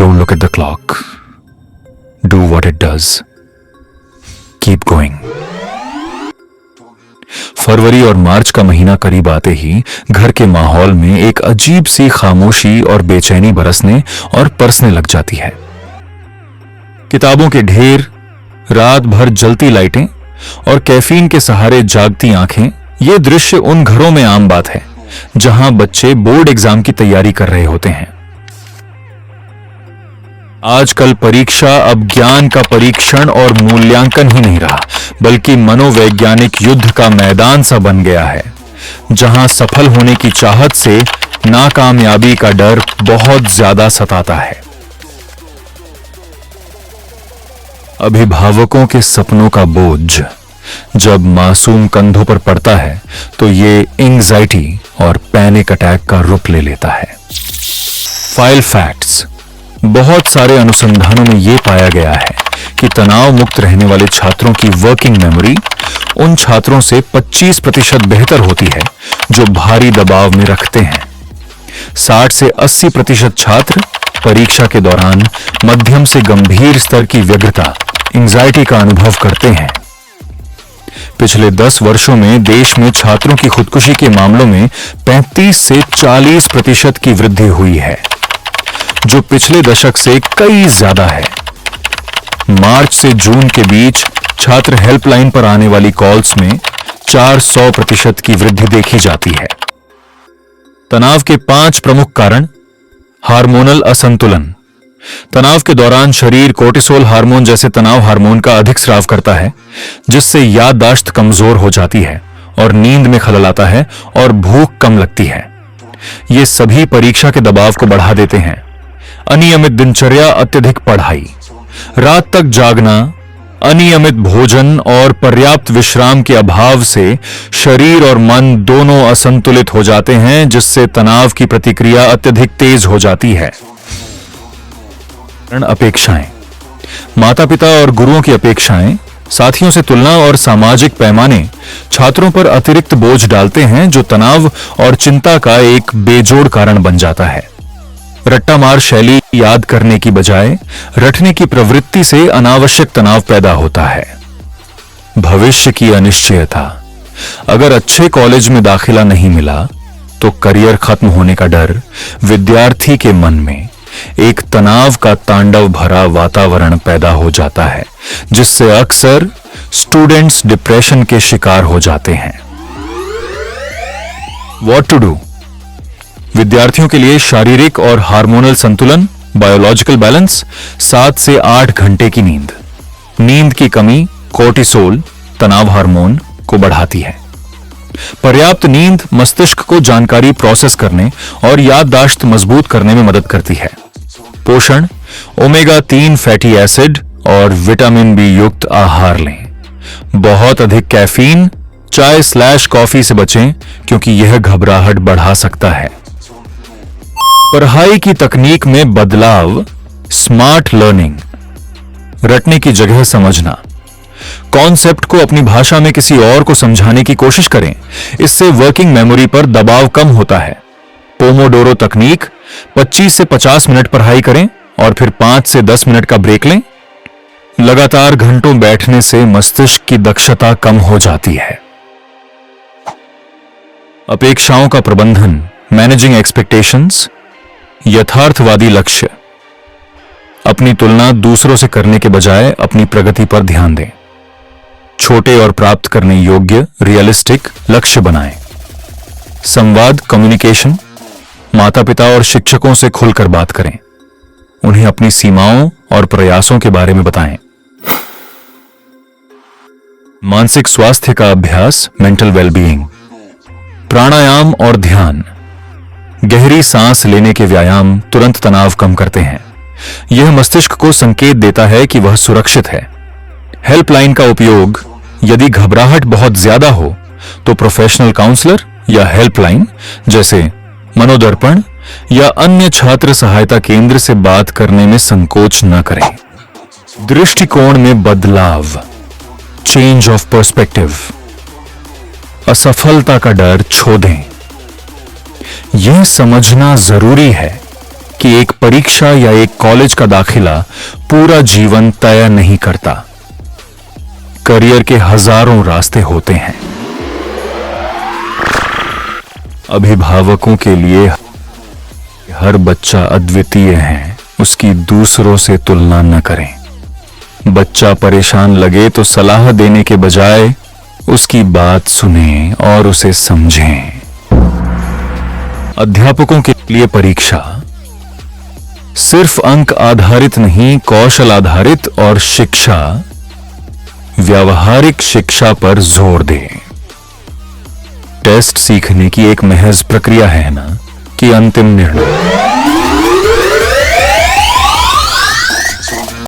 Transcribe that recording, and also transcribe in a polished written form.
Don't look at the clock. Do what it does. Keep going. फरवरी और मार्च का महीना करीब आते ही घर के माहौल में एक अजीब सी खामोशी और बेचैनी बरसने और परसने लग जाती है। किताबों के ढेर, रात भर जलती लाइटें और कैफीन के सहारे जागती आंखें, ये दृश्य उन घरों में आम बात है जहां बच्चे बोर्ड एग्जाम की तैयारी कर रहे होते हैं। आजकल परीक्षा अब ज्ञान का परीक्षण और मूल्यांकन ही नहीं रहा, बल्कि मनोवैज्ञानिक युद्ध का मैदान सा बन गया है, जहां सफल होने की चाहत से नाकामयाबी का डर बहुत ज्यादा सताता है। अभिभावकों के सपनों का बोझ जब मासूम कंधों पर पड़ता है तो ये एंग्जाइटी और पैनिक अटैक का रूप ले लेता है। File facts. बहुत सारे अनुसंधानों में यह पाया गया है कि तनाव मुक्त रहने वाले छात्रों की वर्किंग मेमोरी उन छात्रों से 25% बेहतर होती है जो भारी दबाव में रखते हैं। 60 से 80% छात्र परीक्षा के दौरान मध्यम से गंभीर स्तर की व्यग्रता, एंग्जाइटी का अनुभव करते हैं। पिछले 10 वर्षों में देश में छात्रों की खुदकुशी के मामलों में 35 से 40% की वृद्धि हुई है, जो पिछले दशक से कई ज्यादा है। मार्च से जून के बीच छात्र हेल्पलाइन पर आने वाली कॉल्स में 400% की वृद्धि देखी जाती है। तनाव के 5 प्रमुख कारण। हार्मोनल असंतुलन। तनाव के दौरान शरीर कोर्टिसोल हार्मोन जैसे तनाव हार्मोन का अधिक स्राव करता है, जिससे याददाश्त कमजोर हो जाती है और नींद में खलल आता है और भूख कम लगती है। ये सभी परीक्षा के दबाव को बढ़ा देते हैं। अनियमित दिनचर्या, अत्यधिक पढ़ाई, रात तक जागना, अनियमित भोजन और पर्याप्त विश्राम के अभाव से शरीर और मन दोनों असंतुलित हो जाते हैं, जिससे तनाव की प्रतिक्रिया अत्यधिक तेज हो जाती है। अपेक्षाएं। माता-पिता और गुरुओं की अपेक्षाएं, साथियों से तुलना और सामाजिक पैमाने छात्रों पर अतिरिक्त बोझ डालते हैं, जो तनाव और चिंता का एक बेजोड़ कारण बन जाता है। रट्टामार शैली, याद करने की बजाय रटने की प्रवृत्ति से अनावश्यक तनाव पैदा होता है। भविष्य की अनिश्चयता। अगर अच्छे कॉलेज में दाखिला नहीं मिला तो करियर खत्म होने का डर विद्यार्थी के मन में एक तनाव का तांडव भरा वातावरण पैदा हो जाता है, जिससे अक्सर स्टूडेंट्स डिप्रेशन के शिकार हो जाते हैं। What to do. विद्यार्थियों के लिए शारीरिक और हार्मोनल संतुलन, बायोलॉजिकल बैलेंस, 7 से 8 घंटे की नींद। नींद की कमी कोर्टिसोल, तनाव हार्मोन को बढ़ाती है। पर्याप्त नींद मस्तिष्क को जानकारी प्रोसेस करने और याददाश्त मजबूत करने में मदद करती है। पोषण, ओमेगा 3 फैटी एसिड और विटामिन बी युक्त आहार लें। बहुत अधिक कैफीन, चाय/कॉफी से बचें, क्योंकि यह घबराहट बढ़ा सकता है। पढ़ाई की तकनीक में बदलाव, स्मार्ट लर्निंग। रटने की जगह समझना। कॉन्सेप्ट को अपनी भाषा में किसी और को समझाने की कोशिश करें, इससे वर्किंग मेमोरी पर दबाव कम होता है। पोमोडोरो तकनीक, 25 से 50 मिनट पढ़ाई करें और फिर 5 से 10 मिनट का ब्रेक लें। लगातार घंटों बैठने से मस्तिष्क की दक्षता कम हो जाती है। अपेक्षाओं का प्रबंधन, मैनेजिंग एक्सपेक्टेशंस। यथार्थवादी लक्ष्य। अपनी तुलना दूसरों से करने के बजाय अपनी प्रगति पर ध्यान दें। छोटे और प्राप्त करने योग्य, रियलिस्टिक लक्ष्य बनाएं। संवाद, कम्युनिकेशन। माता-पिता और शिक्षकों से खुलकर बात करें। उन्हें अपनी सीमाओं और प्रयासों के बारे में बताएं। मानसिक स्वास्थ्य का अभ्यास, मेंटल वेलबीइंग। प्राणायाम और ध्यान। गहरी सांस लेने के व्यायाम तुरंत तनाव कम करते हैं। यह मस्तिष्क को संकेत देता है कि वह सुरक्षित है। हेल्पलाइन का उपयोग। यदि घबराहट बहुत ज्यादा हो तो प्रोफेशनल काउंसलर या हेल्पलाइन जैसे मनोदर्पण या अन्य छात्र सहायता केंद्र से बात करने में संकोच न करें। दृष्टिकोण में बदलाव, चेंज ऑफ पर्सपेक्टिव। असफलता का डर छोड़ दें। यह समझना जरूरी है कि एक परीक्षा या एक कॉलेज का दाखिला पूरा जीवन तय नहीं करता। करियर के हजारों रास्ते होते हैं। अभिभावकों के लिए हर बच्चा अद्वितीय है, उसकी दूसरों से तुलना न करें। बच्चा परेशान लगे तो सलाह देने के बजाय उसकी बात सुनें और उसे समझें। अध्यापकों के लिए परीक्षा सिर्फ अंक आधारित नहीं, कौशल आधारित और शिक्षा, व्यावहारिक शिक्षा पर जोर दें। टेस्ट सीखने की एक महज प्रक्रिया है ना कि अंतिम निर्णय।